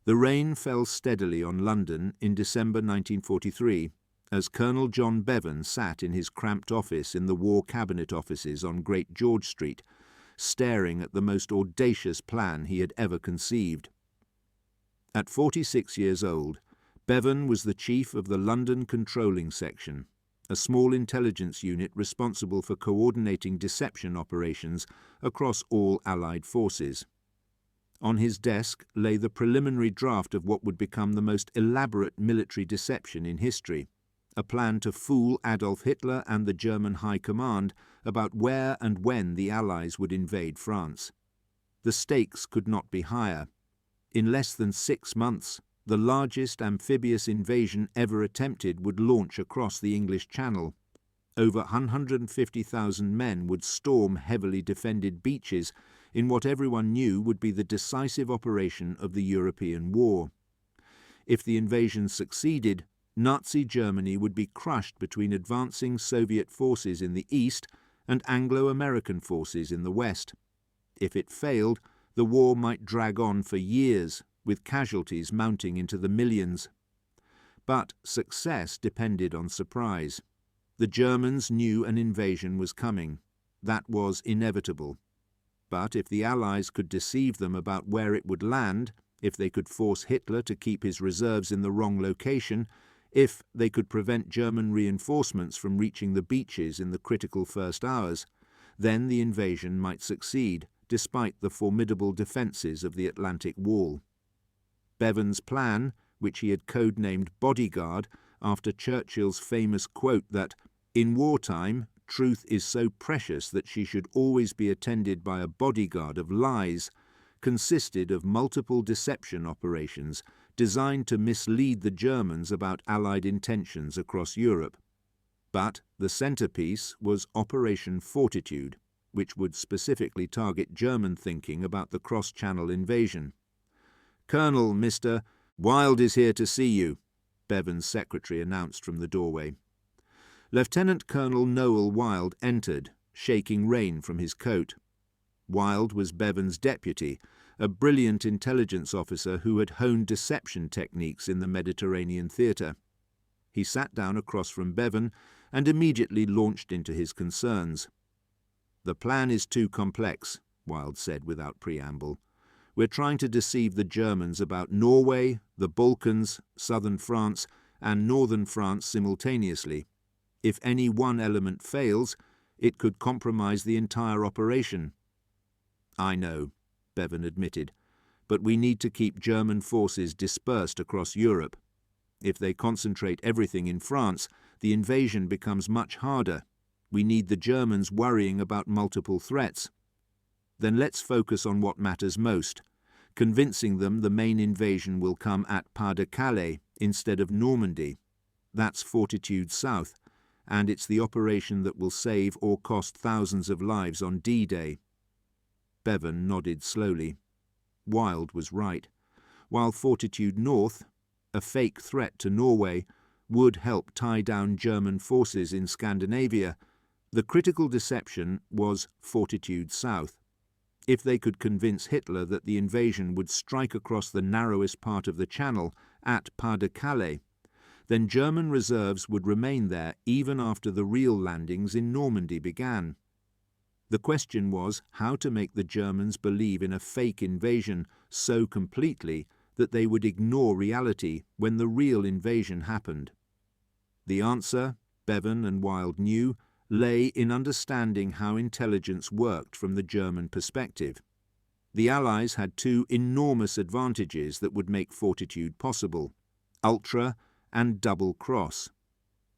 The rain fell steadily on London in December 1943, as Colonel John Bevan sat in his cramped office in the War Cabinet offices on Great George Street, staring at the most audacious plan he had ever conceived. At 46 years old, Bevan was the chief of the London Controlling Section, a small intelligence unit responsible for coordinating deception operations across all Allied forces. On his desk lay the preliminary draft of what would become the most elaborate military deception in history, a plan to fool Adolf Hitler and the German High Command about where and when the Allies would invade France. The stakes could not be higher. In less than 6 months, the largest amphibious invasion ever attempted would launch across the English Channel. Over 150,000 men would storm heavily defended beaches in what everyone knew would be the decisive operation of the European war. If the invasion succeeded, Nazi Germany would be crushed between advancing Soviet forces in the east and Anglo-American forces in the west. If it failed, the war might drag on for years, with casualties mounting into the millions. But success depended on surprise. The Germans knew an invasion was coming. That was inevitable. But if the Allies could deceive them about where it would land, if they could force Hitler to keep his reserves in the wrong location, if they could prevent German reinforcements from reaching the beaches in the critical first hours, then the invasion might succeed, despite the formidable defences of the Atlantic Wall. Bevan's plan, which he had codenamed Bodyguard after Churchill's famous quote that, "In wartime, truth is so precious that she should always be attended by a bodyguard of lies," consisted of multiple deception operations designed to mislead the Germans about Allied intentions across Europe. But the centrepiece was Operation Fortitude, which would specifically target German thinking about the cross-channel invasion. "Colonel, Mr. Wilde is here to see you," Bevan's secretary announced from the doorway. Lieutenant Colonel Noel Wilde entered, shaking rain from his coat. Wilde was Bevan's deputy, a brilliant intelligence officer who had honed deception techniques in the Mediterranean theatre. He sat down across from Bevan and immediately launched into his concerns. "The plan is too complex," Wilde said without preamble. "We're trying to deceive the Germans about Norway, the Balkans, southern France, and northern France simultaneously. If any one element fails, it could compromise the entire operation." "I know," Bevan admitted, "but we need to keep German forces dispersed across Europe. If they concentrate everything in France, the invasion becomes much harder. We need the Germans worrying about multiple threats. Then let's focus on what matters most, convincing them the main invasion will come at Pas-de-Calais instead of Normandy. That's Fortitude South, and it's the operation that will save or cost thousands of lives on D-Day." Bevan nodded slowly. Wilde was right. While Fortitude North, a fake threat to Norway, would help tie down German forces in Scandinavia, the critical deception was Fortitude South. If they could convince Hitler that the invasion would strike across the narrowest part of the Channel at Pas-de-Calais, then German reserves would remain there even after the real landings in Normandy began. The question was how to make the Germans believe in a fake invasion so completely that they would ignore reality when the real invasion happened. The answer, Bevan and Wilde knew, lay in understanding how intelligence worked from the German perspective. The Allies had two enormous advantages that would make Fortitude possible: ultra and double cross.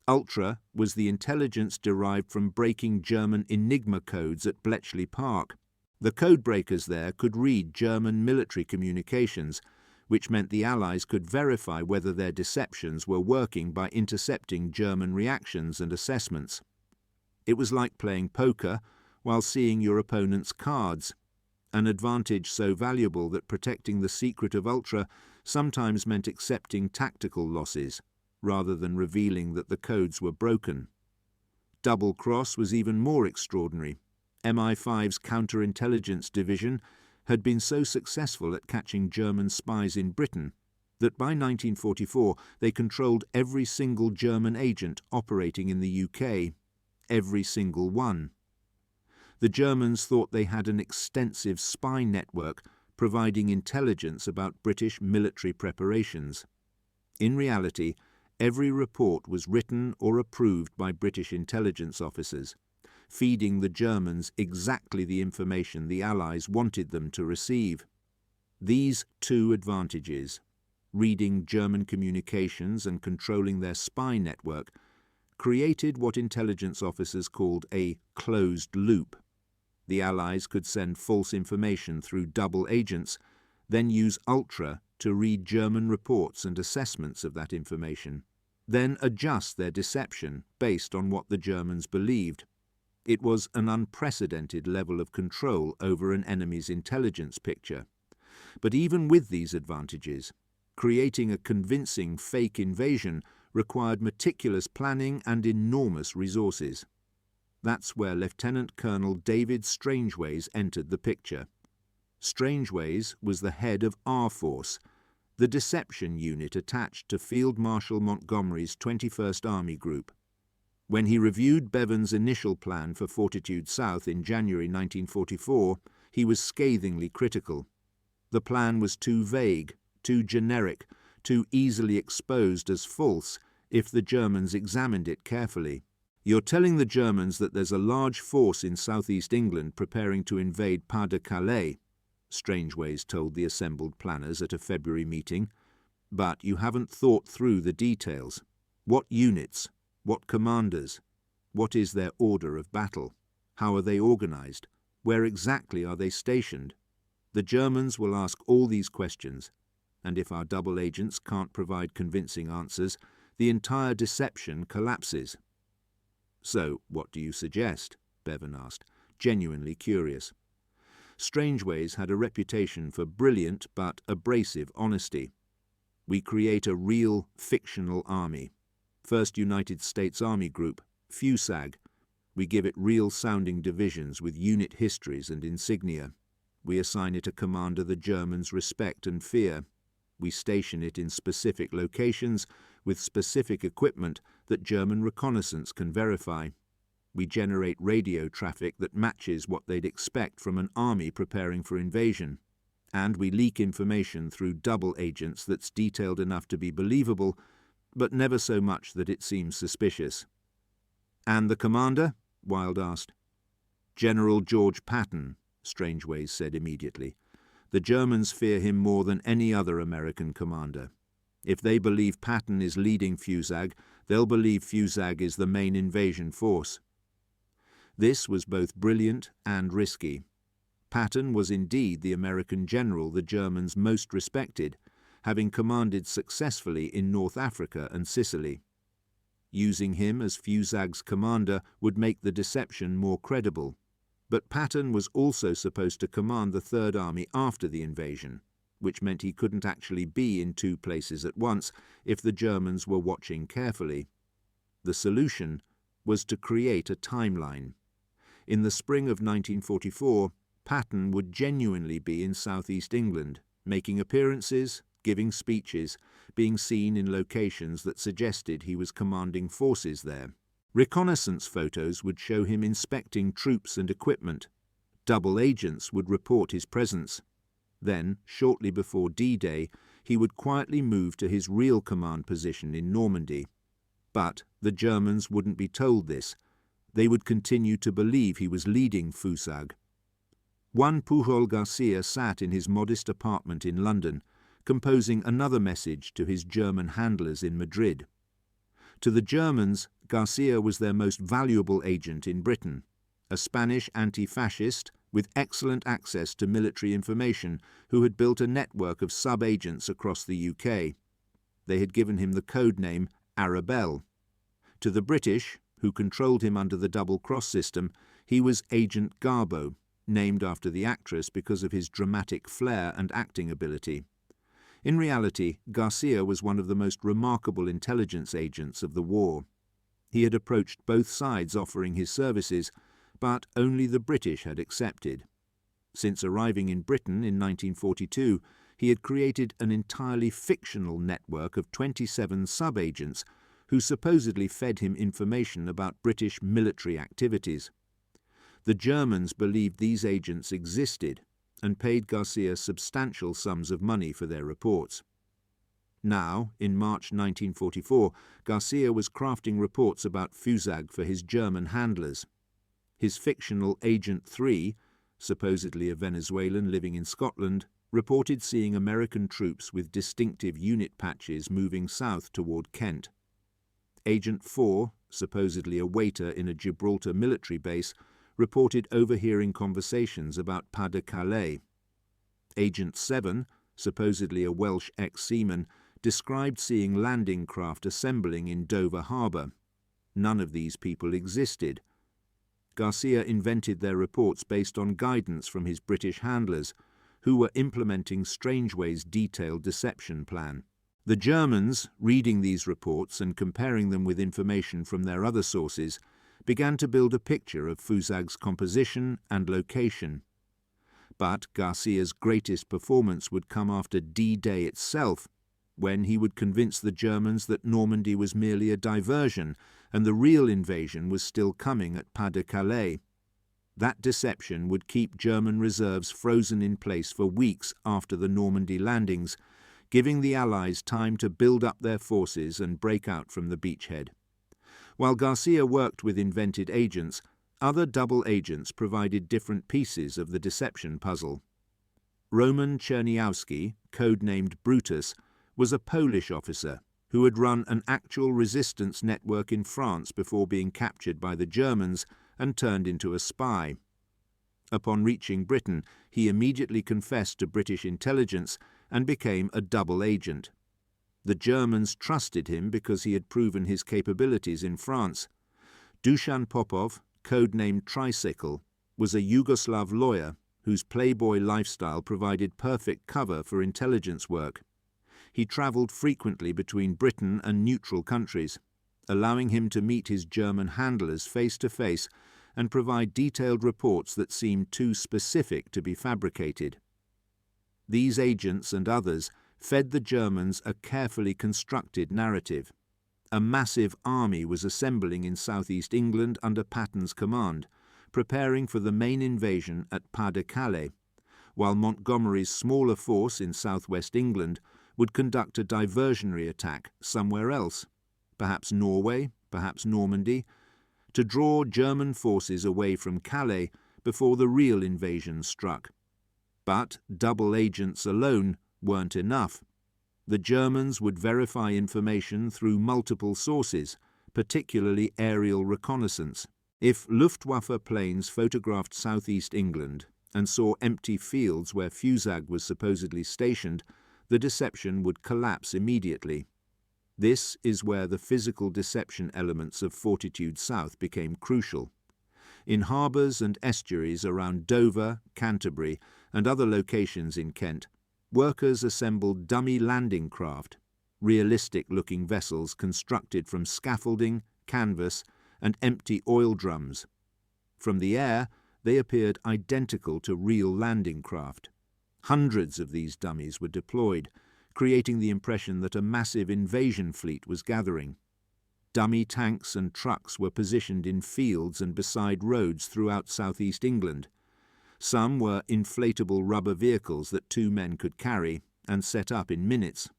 Ultra was the intelligence derived from breaking German Enigma codes at Bletchley Park. The codebreakers there could read German military communications, which meant the Allies could verify whether their deceptions were working by intercepting German reactions and assessments. It was like playing poker while seeing your opponent's cards, an advantage so valuable that protecting the secret of Ultra sometimes meant accepting tactical losses, rather than revealing that the codes were broken. Double Cross was even more extraordinary. MI5's counterintelligence division had been so successful at catching German spies in Britain that by 1944 they controlled every single German agent operating in the UK, every single one. The Germans thought they had an extensive spy network providing intelligence about British military preparations. In reality, every report was written or approved by British intelligence officers, feeding the Germans exactly the information the Allies wanted them to receive. These two advantages, reading German communications and controlling their spy network, created what intelligence officers called a closed loop. The Allies could send false information through double agents, then use Ultra to read German reports and assessments of that information, then adjust their deception based on what the Germans believed. It was an unprecedented level of control over an enemy's intelligence picture. But even with these advantages, creating a convincing fake invasion required meticulous planning and enormous resources. That's where Lieutenant Colonel David Strangeways entered the picture. Strangeways was the head of R Force, the deception unit attached to Field Marshal Montgomery's 21st Army Group. When he reviewed Bevan's initial plan for Fortitude South in January 1944, he was scathingly critical. The plan was too vague, too generic, too easily exposed as false if the Germans examined it carefully. "You're telling the Germans that there's a large force in southeast England preparing to invade Pas-de-Calais," Strangeways told the assembled planners at a February meeting, "but you haven't thought through the details. What units? What commanders? What is their order of battle? How are they organized? Where exactly are they stationed? The Germans will ask all these questions, and if our double agents can't provide convincing answers, the entire deception collapses." "So, what do you suggest?" Bevan asked, genuinely curious. Strangeways had a reputation for brilliant but abrasive honesty. "We create a real, fictional army. 1st United States Army Group, FUSAG. We give it real-sounding divisions with unit histories and insignia. We assign it a commander the Germans respect and fear. We station it in specific locations with specific equipment that German reconnaissance can verify. We generate radio traffic that matches what they'd expect from an army preparing for invasion. And we leak information through double agents that's detailed enough to be believable, but never so much that it seems suspicious." "And the commander?" Wilde asked. "General George Patton," Strangeways said immediately. "The Germans fear him more than any other American commander. If they believe Patton is leading FUSAG, they'll believe FUSAG is the main invasion force." This was both brilliant and risky. Patton was indeed the American general the Germans most respected, having commanded successfully in North Africa and Sicily. Using him as FUSAG's commander would make the deception more credible. But Patton was also supposed to command the Third Army after the invasion, which meant he couldn't actually be in two places at once if the Germans were watching carefully. The solution was to create a timeline. In the spring of 1944, Patton would genuinely be in southeast England, making appearances, giving speeches, being seen in locations that suggested he was commanding forces there. Reconnaissance photos would show him inspecting troops and equipment. Double agents would report his presence. Then, shortly before D-Day, he would quietly move to his real command position in Normandy. But the Germans wouldn't be told this. They would continue to believe he was leading FUSAG. Juan Pujol Garcia sat in his modest apartment in London, composing another message to his German handlers in Madrid. To the Germans, Garcia was their most valuable agent in Britain, a Spanish anti-fascist with excellent access to military information who had built a network of sub-agents across the UK. They had given him the code name Arabelle. To the British, who controlled him under the double-cross system, he was Agent Garbo, named after the actress because of his dramatic flair and acting ability. In reality, Garcia was one of the most remarkable intelligence agents of the war. He had approached both sides offering his services, but only the British had accepted. Since arriving in Britain in 1942, he had created an entirely fictional network of 27 sub-agents who supposedly fed him information about British military activities. The Germans believed these agents existed and paid Garcia substantial sums of money for their reports. Now, in March 1944, Garcia was crafting reports about Fusag for his German handlers. His fictional Agent 3, supposedly a Venezuelan living in Scotland, reported seeing American troops with distinctive unit patches moving south toward Kent. Agent 4, supposedly a waiter in a Gibraltar military base, reported overhearing conversations about Pas-de-Calais. Agent 7, supposedly a Welsh ex-seaman, described seeing landing craft assembling in Dover Harbour. None of these people existed. Garcia invented their reports based on guidance from his British handlers, who were implementing Strangeway's detailed deception plan. The Germans, reading these reports and comparing them with information from their other sources, began to build a picture of Fusag's composition and location. But Garcia's greatest performance would come after D-Day itself, when he would convince the Germans that Normandy was merely a diversion and the real invasion was still coming at Pas-de-Calais. That deception would keep German reserves frozen in place for weeks after the Normandy landings, giving the Allies time to build up their forces and break out from the beachhead. While Garcia worked with invented agents, other double agents provided different pieces of the deception puzzle. Roman Czerniawski, codenamed Brutus, was a Polish officer who had run an actual resistance network in France before being captured by the Germans and turned into a spy. Upon reaching Britain, he immediately confessed to British intelligence and became a double agent. The Germans trusted him because he had proven his capabilities in France. Dusan Popov, codenamed Tricycle, was a Yugoslav lawyer whose playboy lifestyle provided perfect cover for intelligence work. He travelled frequently between Britain and neutral countries, allowing him to meet his German handlers face to face and provide detailed reports that seemed too specific to be fabricated. These agents and others fed the Germans a carefully constructed narrative. A massive army was assembling in southeast England under Patton's command, preparing for the main invasion at Pas-de-Calais, while Montgomery's smaller force in southwest England would conduct a diversionary attack somewhere else, perhaps Norway, perhaps Normandy, to draw German forces away from Calais before the real invasion struck. But double agents alone weren't enough. The Germans would verify information through multiple sources, particularly aerial reconnaissance. If Luftwaffe planes photographed southeast England and saw empty fields where Fusag was supposedly stationed, the deception would collapse immediately. This is where the physical deception elements of Fortitude South became crucial. In harbours and estuaries around Dover, Canterbury, and other locations in Kent, workers assembled dummy landing craft, realistic-looking vessels constructed from scaffolding, canvas, and empty oil drums. From the air, they appeared identical to real landing craft. Hundreds of these dummies were deployed, creating the impression that a massive invasion fleet was gathering. Dummy tanks and trucks were positioned in fields and beside roads throughout southeast England. Some were inflatable rubber vehicles that 2 men could carry and set up in minutes.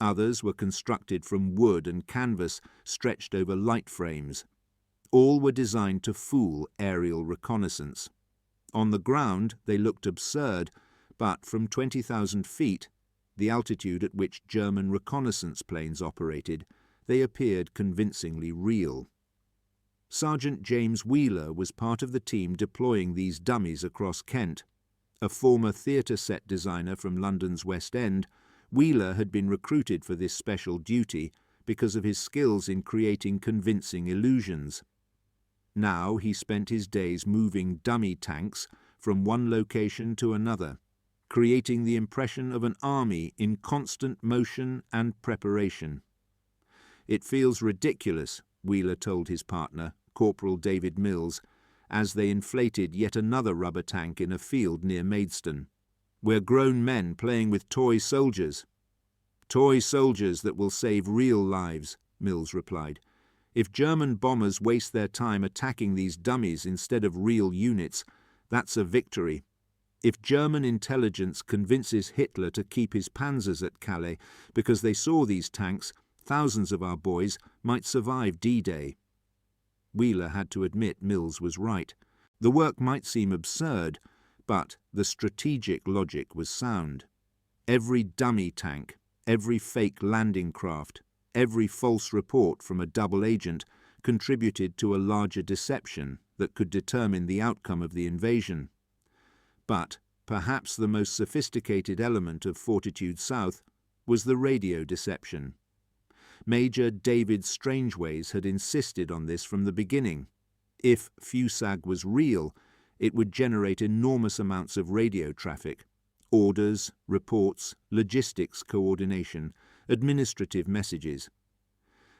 Others were constructed from wood and canvas stretched over light frames. All were designed to fool aerial reconnaissance. On the ground, they looked absurd, but from 20,000 feet, the altitude at which German reconnaissance planes operated, they appeared convincingly real. Sergeant James Wheeler was part of the team deploying these dummies across Kent. A former theatre set designer from London's West End, Wheeler had been recruited for this special duty because of his skills in creating convincing illusions. Now he spent his days moving dummy tanks from one location to another, creating the impression of an army in constant motion and preparation. "It feels ridiculous," Wheeler told his partner, Corporal David Mills, as they inflated yet another rubber tank in a field near Maidstone. "We're grown men playing with toy soldiers." "Toy soldiers that will save real lives," Mills replied. "If German bombers waste their time attacking these dummies instead of real units, that's a victory. If German intelligence convinces Hitler to keep his panzers at Calais because they saw these tanks, thousands of our boys might survive D-Day." Wheeler had to admit Mills was right. The work might seem absurd, but the strategic logic was sound. Every dummy tank, every fake landing craft, every false report from a double agent contributed to a larger deception that could determine the outcome of the invasion. But perhaps the most sophisticated element of Fortitude South was the radio deception. Major David Strangeways had insisted on this from the beginning. If FUSAG was real, it would generate enormous amounts of radio traffic, orders, reports, logistics coordination, administrative messages.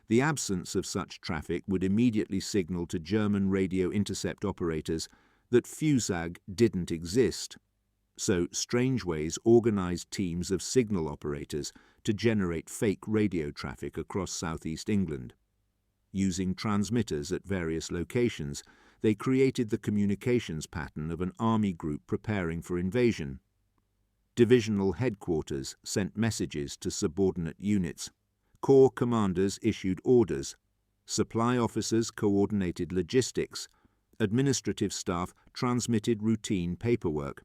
The absence of such traffic would immediately signal to German radio intercept operators that FUSAG didn't exist. So Strangeways organized teams of signal operators to generate fake radio traffic across southeast England. Using transmitters at various locations, they created the communications pattern of an army group preparing for invasion. Divisional headquarters sent messages to subordinate units. Corps commanders issued orders. Supply officers coordinated logistics. Administrative staff transmitted routine paperwork.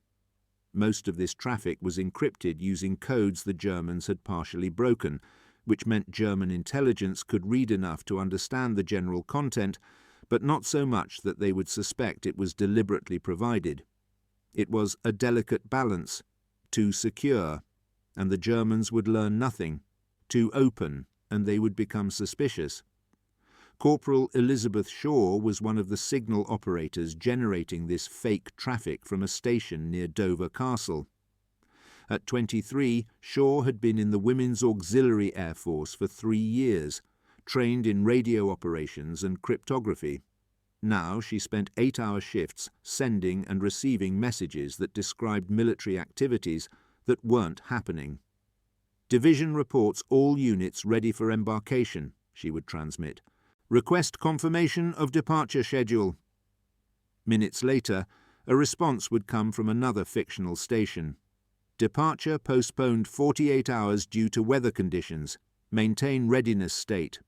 Most of this traffic was encrypted using codes the Germans had partially broken, which meant German intelligence could read enough to understand the general content, but not so much that they would suspect it was deliberately provided. It was a delicate balance, too secure, and the Germans would learn nothing, too open, and they would become suspicious. Corporal Elizabeth Shaw was one of the signal operators generating this fake traffic from a station near Dover Castle. At 23, Shaw had been in the Women's Auxiliary Air Force for 3 years, trained in radio operations and cryptography. Now she spent 8-hour shifts sending and receiving messages that described military activities that weren't happening. "Division reports all units ready for embarkation," she would transmit. "Request confirmation of departure schedule." Minutes later, a response would come from another fictional station. "Departure postponed 48 hours due to weather conditions. Maintain readiness state."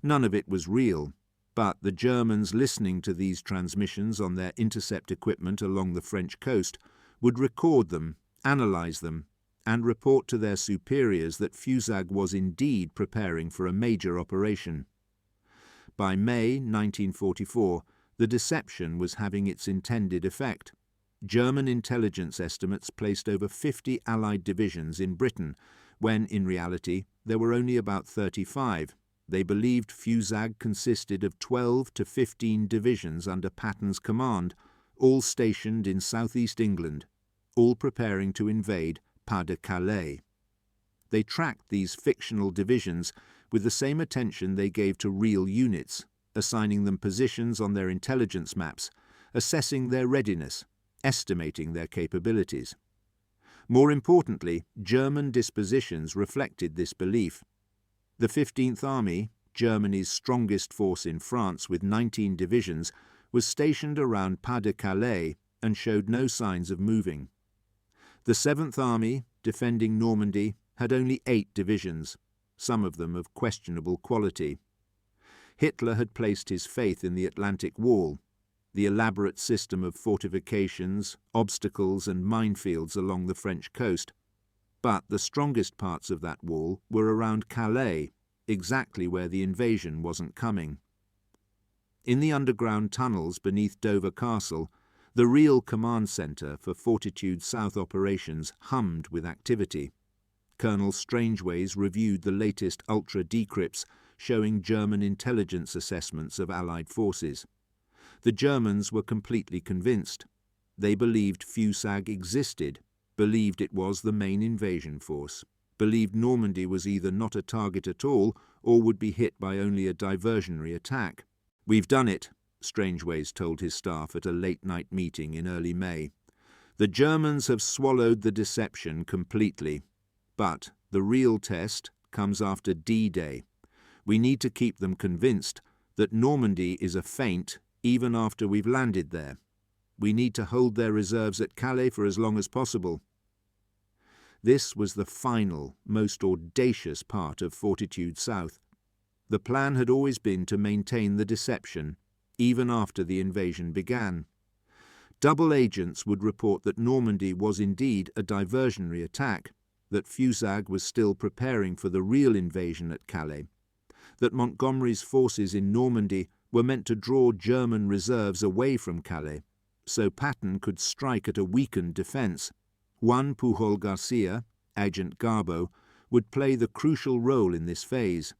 None of it was real, but the Germans listening to these transmissions on their intercept equipment along the French coast would record them, analyze them, and report to their superiors that FUSAG was indeed preparing for a major operation. By May 1944, the deception was having its intended effect. German intelligence estimates placed over 50 Allied divisions in Britain, when in reality there were only about 35. They believed FUSAG consisted of 12 to 15 divisions under Patton's command, all stationed in southeast England, all preparing to invade Pas-de-Calais. They tracked these fictional divisions with the same attention they gave to real units, assigning them positions on their intelligence maps, assessing their readiness, estimating their capabilities. More importantly, German dispositions reflected this belief. The 15th Army, Germany's strongest force in France with 19 divisions, was stationed around Pas-de-Calais and showed no signs of moving. The 7th Army, defending Normandy, had only 8 divisions, some of them of questionable quality. Hitler had placed his faith in the Atlantic Wall, the elaborate system of fortifications, obstacles and minefields along the French coast. But the strongest parts of that wall were around Calais, exactly where the invasion wasn't coming. In the underground tunnels beneath Dover Castle, the real command centre for Fortitude South operations hummed with activity. Colonel Strangeways reviewed the latest ultra-decrypts showing German intelligence assessments of Allied forces. The Germans were completely convinced. They believed FUSAG existed, believed it was the main invasion force, believed Normandy was either not a target at all or would be hit by only a diversionary attack. "We've done it," Strangeways told his staff at a late-night meeting in early May. The Germans have swallowed the deception completely. But the real test comes after D-Day. We need to keep them convinced that Normandy is a feint even after we've landed there. We need to hold their reserves at Calais for as long as possible. This was the final, most audacious part of Fortitude South. The plan had always been to maintain the deception, even after the invasion began. Double agents would report that Normandy was indeed a diversionary attack, that Fusag was still preparing for the real invasion at Calais, that Montgomery's forces in Normandy were meant to draw German reserves away from Calais, so Patton could strike at a weakened defence. Juan Pujol Garcia, Agent Garbo, would play the crucial role in this phase.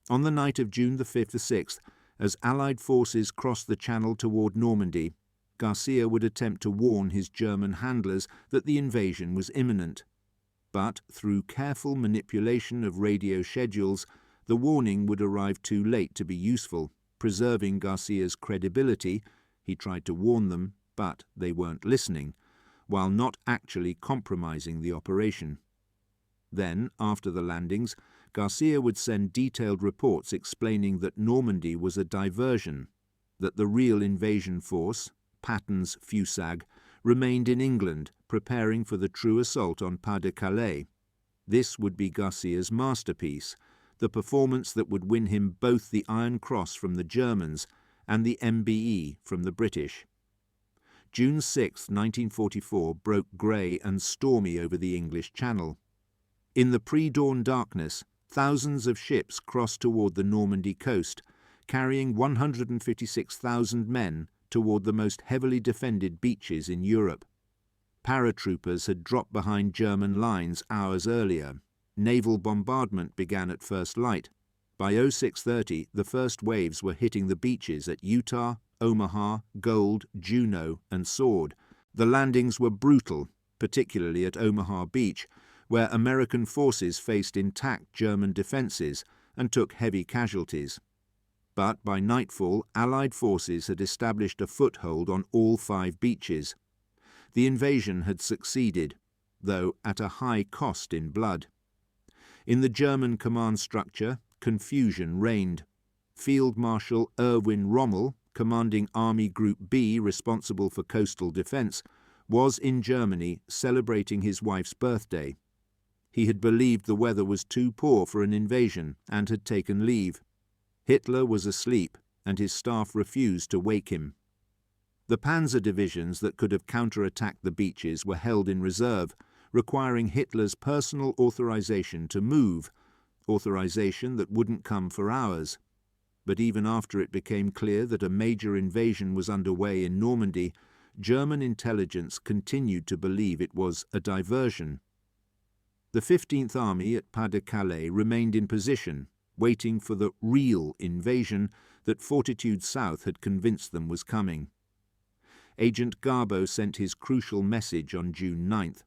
On the night of June the 5th to 6th, as Allied forces crossed the Channel toward Normandy, Garcia would attempt to warn his German handlers that the invasion was imminent. But through careful manipulation of radio schedules, the warning would arrive too late to be useful, preserving Garcia's credibility. He tried to warn them, but they weren't listening, while not actually compromising the operation. Then, after the landings, Garcia would send detailed reports explaining that Normandy was a diversion, that the real invasion force, Patton's Fusag, remained in England, preparing for the true assault on Pas-de-Calais. This would be Garcia's masterpiece, the performance that would win him both the Iron Cross from the Germans and the MBE from the British. June 6, 1944 broke grey and stormy over the English Channel. In the pre-dawn darkness, thousands of ships crossed toward the Normandy coast, carrying 156,000 men toward the most heavily defended beaches in Europe. Paratroopers had dropped behind German lines hours earlier. Naval bombardment began at first light. By 06:30, the first waves were hitting the beaches at Utah, Omaha, Gold, Juneau, and Sword. The landings were brutal, particularly at Omaha Beach, where American forces faced intact German defences and took heavy casualties. But by nightfall, Allied forces had established a foothold on all 5 beaches. The invasion had succeeded, though at a high cost in blood. In the German command structure, confusion reigned. Field Marshal Erwin Rommel, commanding Army Group B responsible for coastal defence, was in Germany celebrating his wife's birthday. He had believed the weather was too poor for an invasion and had taken leave. Hitler was asleep, and his staff refused to wake him. The panzer divisions that could have counterattacked the beaches were held in reserve, requiring Hitler's personal authorization to move, authorization that wouldn't come for hours. But even after it became clear that a major invasion was underway in Normandy, German intelligence continued to believe it was a diversion. The 15th Army at Pas-de-Calais remained in position, waiting for the real invasion that Fortitude South had convinced them was coming. Agent Garbo sent his crucial message on June 9th.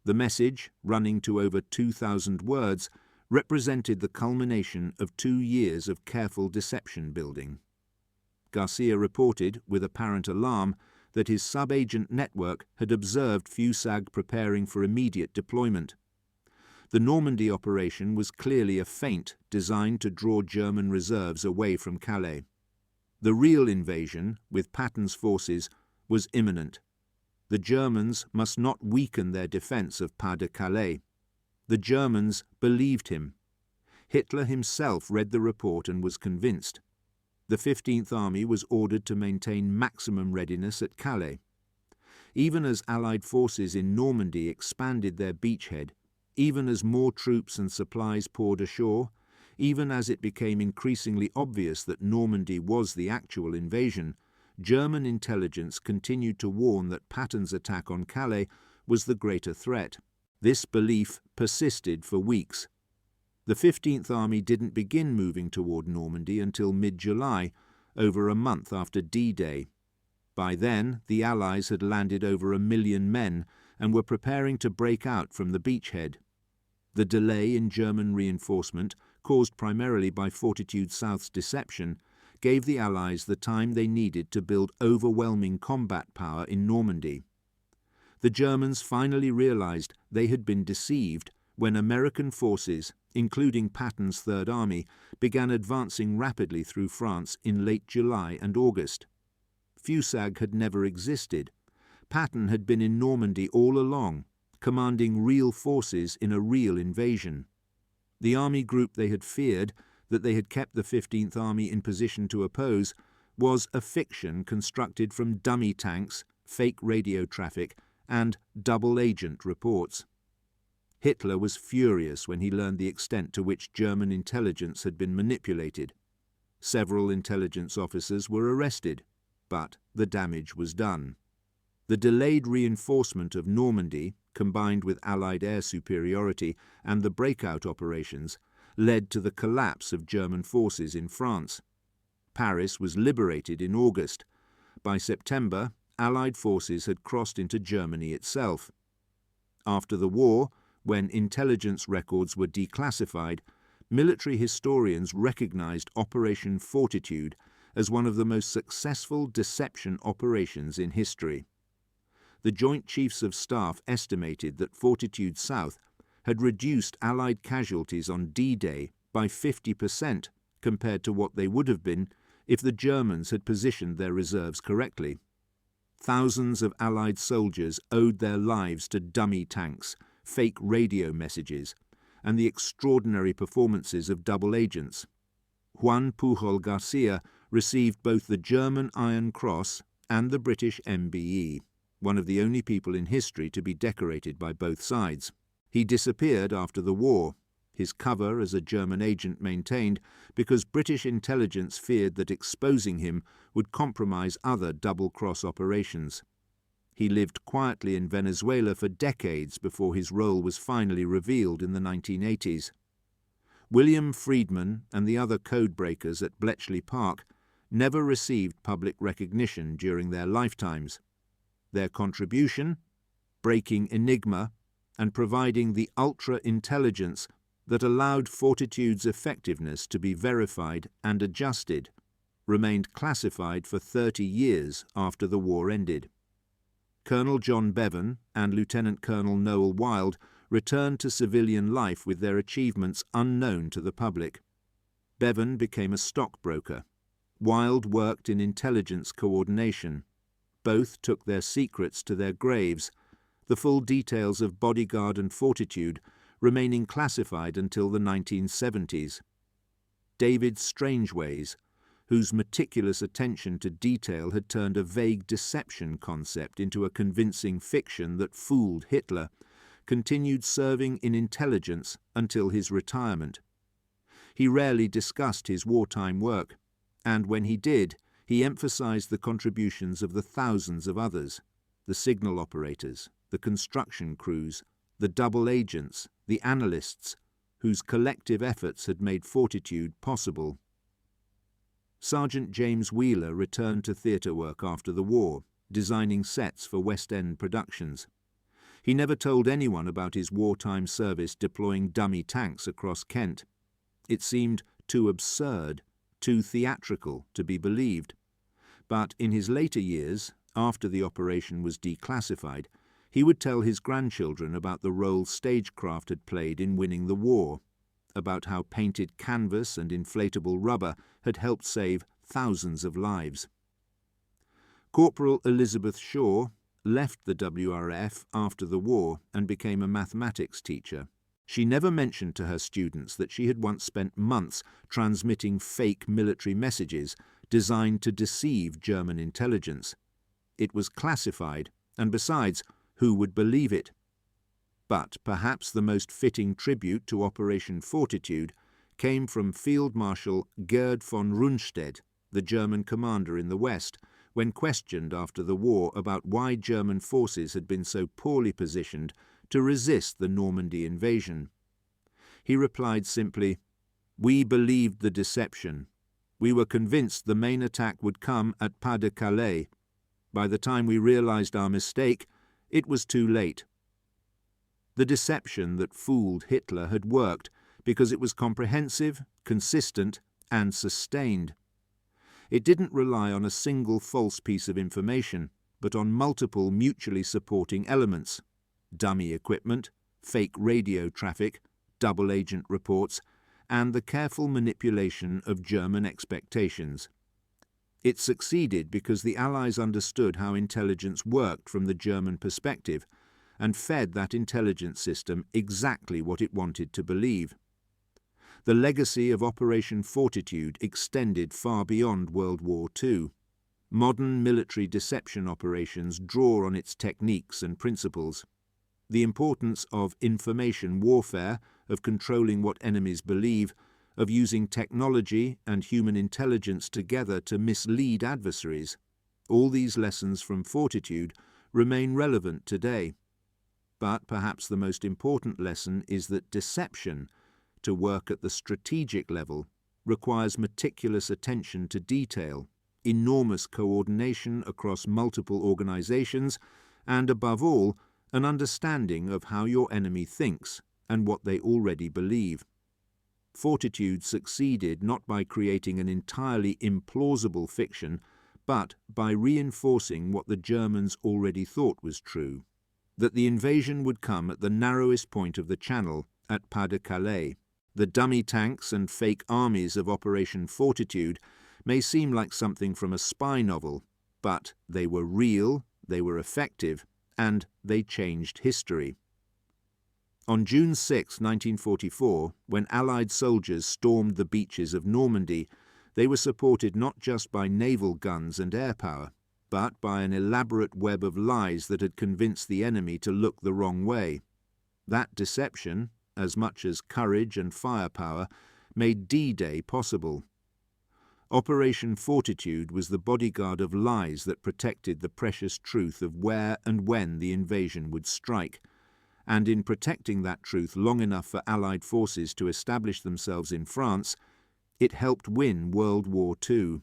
The message, running to over 2,000 words, represented the culmination of 2 years of careful deception building. Garcia reported, with apparent alarm, that his sub-agent network had observed Fusag preparing for immediate deployment. The Normandy operation was clearly a feint designed to draw German reserves away from Calais. The real invasion, with Patton's forces, was imminent. The Germans must not weaken their defence of Pas-de-Calais. The Germans believed him. Hitler himself read the report and was convinced. The 15th Army was ordered to maintain maximum readiness at Calais. Even as Allied forces in Normandy expanded their beachhead, even as more troops and supplies poured ashore, even as it became increasingly obvious that Normandy was the actual invasion, German intelligence continued to warn that Patton's attack on Calais was the greater threat. This belief persisted for weeks. The 15th Army didn't begin moving toward Normandy until mid-July, over a month after D-Day. By then, the Allies had landed over 1 million men and were preparing to break out from the beachhead. The delay in German reinforcement, caused primarily by Fortitude South's deception, gave the Allies the time they needed to build overwhelming combat power in Normandy. The Germans finally realized they had been deceived when American forces, including Patton's Third Army, began advancing rapidly through France in late July and August. Fusag had never existed. Patton had been in Normandy all along, commanding real forces in a real invasion. The army group they had feared, that they had kept the 15th Army in position to oppose, was a fiction constructed from dummy tanks, fake radio traffic, and double-agent reports. Hitler was furious when he learned the extent to which German intelligence had been manipulated. Several intelligence officers were arrested, but the damage was done. The delayed reinforcement of Normandy, combined with Allied air superiority and the breakout operations, led to the collapse of German forces in France. Paris was liberated in August. By September, Allied forces had crossed into Germany itself. After the war, when intelligence records were declassified, military historians recognized Operation Fortitude as one of the most successful deception operations in history. The Joint Chiefs of Staff estimated that Fortitude South had reduced Allied casualties on D-Day by 50% compared to what they would have been if the Germans had positioned their reserves correctly. Thousands of Allied soldiers owed their lives to dummy tanks, fake radio messages, and the extraordinary performances of double agents. Juan Pujol Garcia received both the German Iron Cross and the British MBE, one of the only people in history to be decorated by both sides. He disappeared after the war, his cover as a German agent maintained, because British intelligence feared that exposing him would compromise other double-cross operations. He lived quietly in Venezuela for decades before his role was finally revealed in the 1980s. William Friedman and the other codebreakers at Bletchley Park never received public recognition during their lifetimes. Their contribution, breaking Enigma and providing the ultra-intelligence that allowed Fortitude's effectiveness to be verified and adjusted, remained classified for 30 years after the war ended. Colonel John Bevan and Lieutenant Colonel Noel Wild returned to civilian life with their achievements unknown to the public. Bevan became a stockbroker. Wild worked in intelligence coordination. Both took their secrets to their graves, the full details of Bodyguard and Fortitude remaining classified until the 1970s. David Strangeways, whose meticulous attention to detail had turned a vague deception concept into a convincing fiction that fooled Hitler, continued serving in intelligence until his retirement. He rarely discussed his wartime work, and when he did, he emphasized the contributions of the thousands of others, the signal operators, the construction crews, the double agents, the analysts, whose collective efforts had made Fortitude possible. Sergeant James Wheeler returned to theatre work after the war, designing sets for West End productions. He never told anyone about his wartime service deploying dummy tanks across Kent. It seemed too absurd, too theatrical to be believed. But in his later years, after the operation was declassified, he would tell his grandchildren about the role stagecraft had played in winning the war, about how painted canvas and inflatable rubber had helped save thousands of lives. Corporal Elizabeth Shaw left the WRF after the war and became a mathematics teacher. She never mentioned to her students that she had once spent months transmitting fake military messages designed to deceive German intelligence. It was classified, and besides, who would believe it? But perhaps the most fitting tribute to Operation Fortitude came from Field Marshal Gerd von Rundstedt, the German commander in the West, when questioned after the war about why German forces had been so poorly positioned to resist the Normandy invasion. He replied simply, "We believed the deception. We were convinced the main attack would come at Pas-de-Calais. By the time we realized our mistake, it was too late." The deception that fooled Hitler had worked because it was comprehensive, consistent, and sustained. It didn't rely on a single false piece of information, but on multiple mutually supporting elements: dummy equipment, fake radio traffic, double agent reports, and the careful manipulation of German expectations. It succeeded because the Allies understood how intelligence worked from the German perspective and fed that intelligence system exactly what it wanted to believe. The legacy of Operation Fortitude extended far beyond World War II. Modern military deception operations draw on its techniques and principles. The importance of information warfare, of controlling what enemies believe, of using technology and human intelligence together to mislead adversaries. All these lessons from Fortitude remain relevant today. But perhaps the most important lesson is that deception, to work at the strategic level, requires meticulous attention to detail, enormous coordination across multiple organizations, and above all, an understanding of how your enemy thinks and what they already believe. Fortitude succeeded not by creating an entirely implausible fiction, but by reinforcing what the Germans already thought was true: that the invasion would come at the narrowest point of the Channel, at Pas-de-Calais. The dummy tanks and fake armies of Operation Fortitude may seem like something from a spy novel, but they were real, they were effective, and they changed history. On June 6, 1944, when Allied soldiers stormed the beaches of Normandy, they were supported not just by naval guns and air power, but by an elaborate web of lies that had convinced the enemy to look the wrong way. That deception, as much as courage and firepower, made D-Day possible. Operation Fortitude was the bodyguard of lies that protected the precious truth of where and when the invasion would strike, and in protecting that truth long enough for Allied forces to establish themselves in France, it helped win World War II.